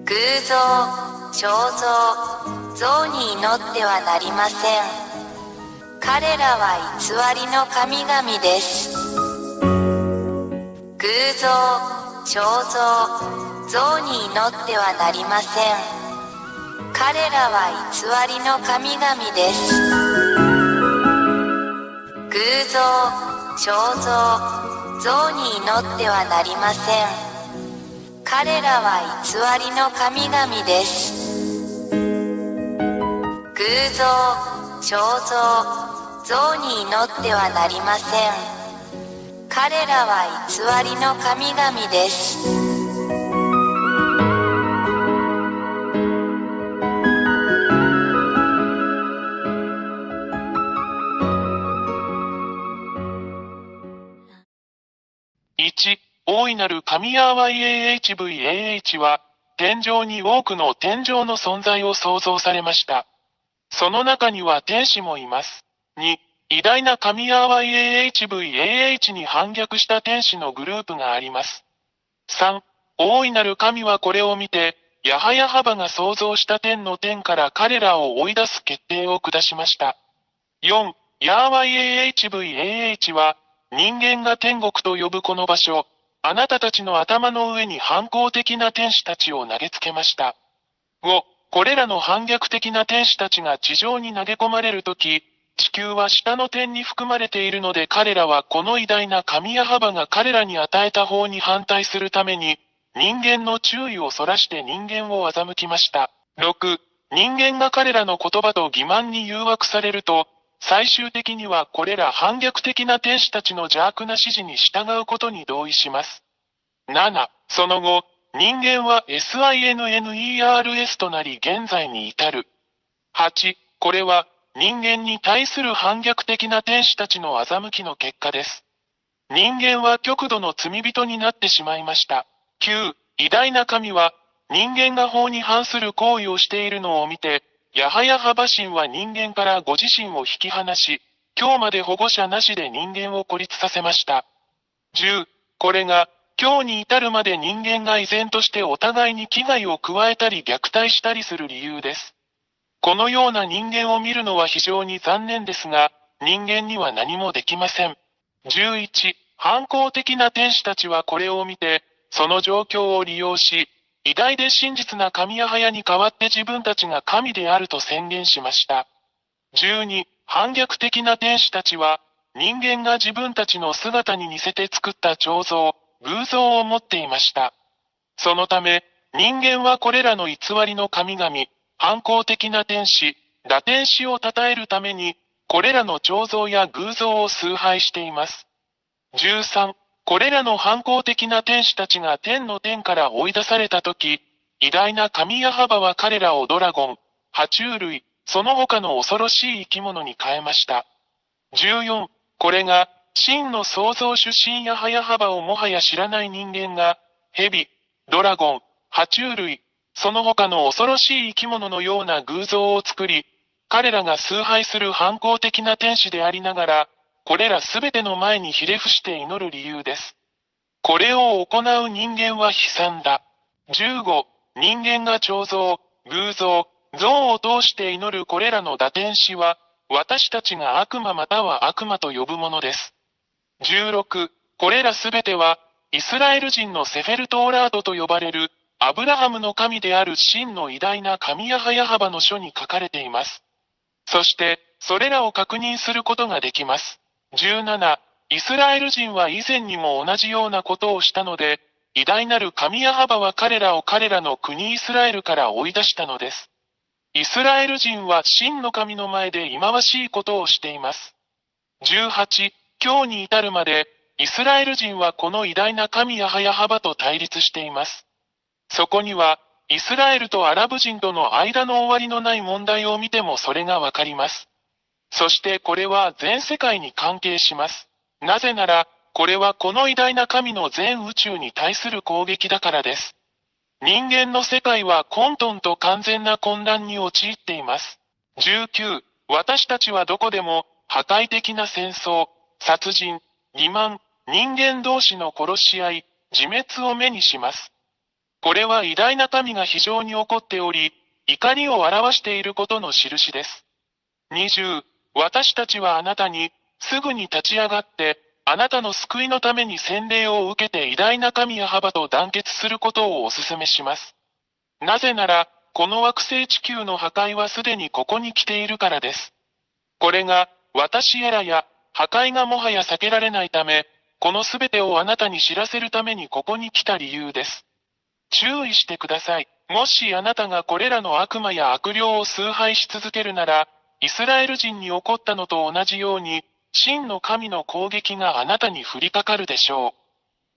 偶像、肖像、像に祈ってはなりません。彼らは偽りの神々です。偶像、肖像、像に祈ってはなりません。彼らは偽りの神々です。偶像、肖像、像に祈ってはなりません。彼らは偽りの神々です。偶像、肖像、像に祈ってはなりません。彼らは偽りの神々です。1、大いなる神ヤーワ YAHVAH は、天上に多くの天上の存在を創造されました。その中には天使もいます。2、偉大な神ヤーワ YAHVAH に反逆した天使のグループがあります。3、大いなる神はこれを見て、ヤハヤハバが創造した天の天から彼らを追い出す決定を下しました。4、ヤーワ YAHVAH は、人間が天国と呼ぶこの場所、あなたたちの頭の上に反抗的な天使たちを投げつけました。5、これらの反逆的な天使たちが地上に投げ込まれるとき、地球は下の天に含まれているので彼らはこの偉大な神ヤハバが彼らに与えた方に反対するために、人間の注意をそらして人間を欺きました。6、人間が彼らの言葉と欺瞞に誘惑されると、最終的にはこれら反逆的な天使たちの邪悪な指示に従うことに同意します。7、その後、人間は SINNERS となり現在に至る。8、これは人間に対する反逆的な天使たちの欺きの結果です。人間は極度の罪人になってしまいました。9、偉大な神は人間が法に反する行為をしているのを見て、ヤハヤハバ神は人間からご自身を引き離し、今日まで保護者なしで人間を孤立させました。10、これが、今日に至るまで人間が依然としてお互いに危害を加えたり虐待したりする理由です。このような人間を見るのは非常に残念ですが、人間には何もできません。11、反抗的な天使たちはこれを見て、その状況を利用し、偉大で真実な神ヤハヤに代わって自分たちが神であると宣言しました。12、反逆的な天使たちは、人間が自分たちの姿に似せて作った彫像、偶像を持っていました。そのため、人間はこれらの偽りの神々、反抗的な天使、堕天使を称えるために、これらの彫像や偶像を崇拝しています。13、これらの反抗的な天使たちが天の天から追い出されたとき、偉大な神ヤハバは彼らをドラゴン、爬虫類、その他の恐ろしい生き物に変えました。14、これが、真の創造主神ヤハヤハバをもはや知らない人間が、蛇、ドラゴン、爬虫類、その他の恐ろしい生き物のような偶像を作り、彼らが崇拝する反抗的な天使でありながら、これらすべての前にひれ伏して祈る理由です。これを行う人間は悲惨だ。15、人間が彫像、偶像、像を通して祈るこれらの堕天使は、私たちが悪魔または悪魔と呼ぶものです。16、これらすべては、イスラエル人のセフェルトーラードと呼ばれる、アブラハムの神である真の偉大な神ヤハヤハバの書に書かれています。そして、それらを確認することができます。17、イスラエル人は以前にも同じようなことをしたので、偉大なる神ヤハバは彼らを彼らの国イスラエルから追い出したのです。イスラエル人は真の神の前で忌まわしいことをしています。18、今日に至るまで、イスラエル人はこの偉大な神ヤハヤハバと対立しています。そこには、イスラエルとアラブ人との間の終わりのない問題を見てもそれがわかります。そしてこれは全世界に関係します。なぜなら、これはこの偉大な神の全宇宙に対する攻撃だからです。人間の世界は混沌と完全な混乱に陥っています。19、私たちはどこでも破壊的な戦争、殺人、欺瞞、人間同士の殺し合い、自滅を目にします。これは偉大な神が非常に怒っており、怒りを表していることの印です。20、私たちはあなたに、すぐに立ち上がって、あなたの救いのために洗礼を受けて偉大な神ヤハバと団結することをお勧めします。なぜなら、この惑星地球の破壊はすでにここに来ているからです。これが、私エラや、破壊がもはや避けられないため、このすべてをあなたに知らせるためにここに来た理由です。注意してください。もしあなたがこれらの悪魔や悪霊を崇拝し続けるなら、イスラエル人に起こったのと同じように、真の神の攻撃があなたに降りかかるでしょ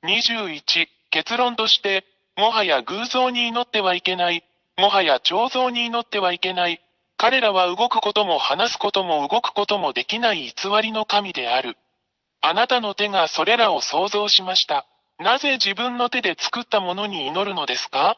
う。21、結論として、もはや偶像に祈ってはいけない。もはや彫像に祈ってはいけない。彼らは動くことも話すことも動くこともできない偽りの神である。あなたの手がそれらを創造しました。なぜ自分の手で作ったものに祈るのですか？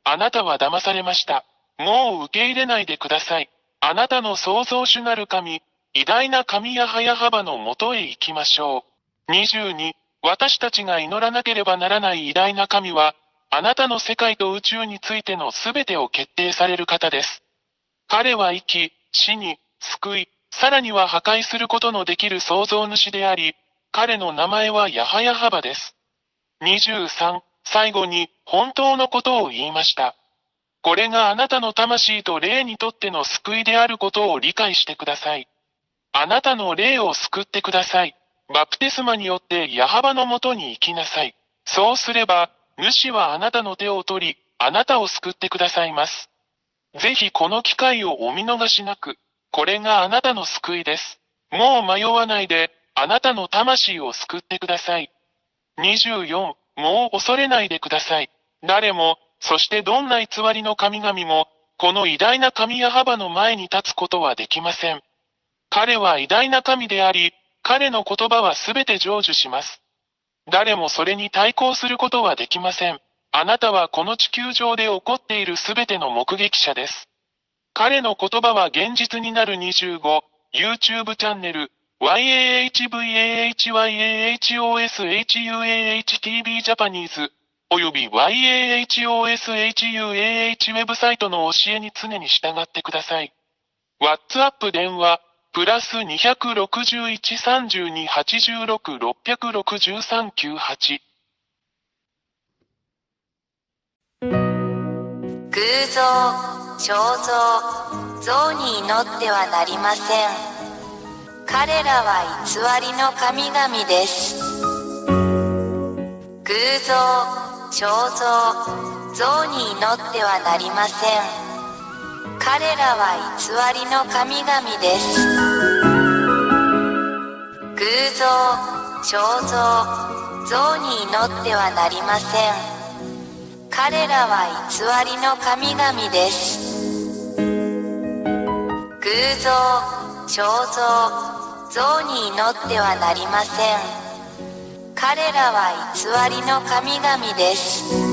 あなたは騙されました。もう受け入れないでください。あなたの創造主なる神、偉大な神ヤハヤハバのもとへ行きましょう。22、私たちが祈らなければならない偉大な神は、あなたの世界と宇宙についてのすべてを決定される方です。彼は生き、死に、救い、さらには破壊することのできる創造主であり、彼の名前はヤハヤハバです。23、最後に、本当のことを言いました。これがあなたの魂と霊にとっての救いであることを理解してください。あなたの霊を救ってください。バプテスマによってヤハバのもとに行きなさい。そうすれば、主はあなたの手を取り、あなたを救ってくださいます。ぜひこの機会をお見逃しなく。これがあなたの救いです。もう迷わないで、あなたの魂を救ってください。24、もう恐れないでください。誰も、そしてどんな偽りの神々も、この偉大な神ヤハバの前に立つことはできません。彼は偉大な神であり、彼の言葉はすべて成就します。誰もそれに対抗することはできません。あなたはこの地球上で起こっているすべての目撃者です。彼の言葉は現実になる25、YouTube チャンネル、YAHVAHYAHOSHUAHTV ジャパニーズ、および YAHOSHUAH ウェブサイトの教えに常に従ってください。WhatsApp 電話、プラス261-32-86-663-98。偶像、肖像、像に祈ってはなりません。彼らは偽りの神々です。偶像、肖像、像に祈ってはなりません。彼らは偽りの神々です。偶像、肖像、像に祈ってはなりません。彼らは偽りの神々です。偶像、肖像、像に祈ってはなりません。彼らは偽りの神々です。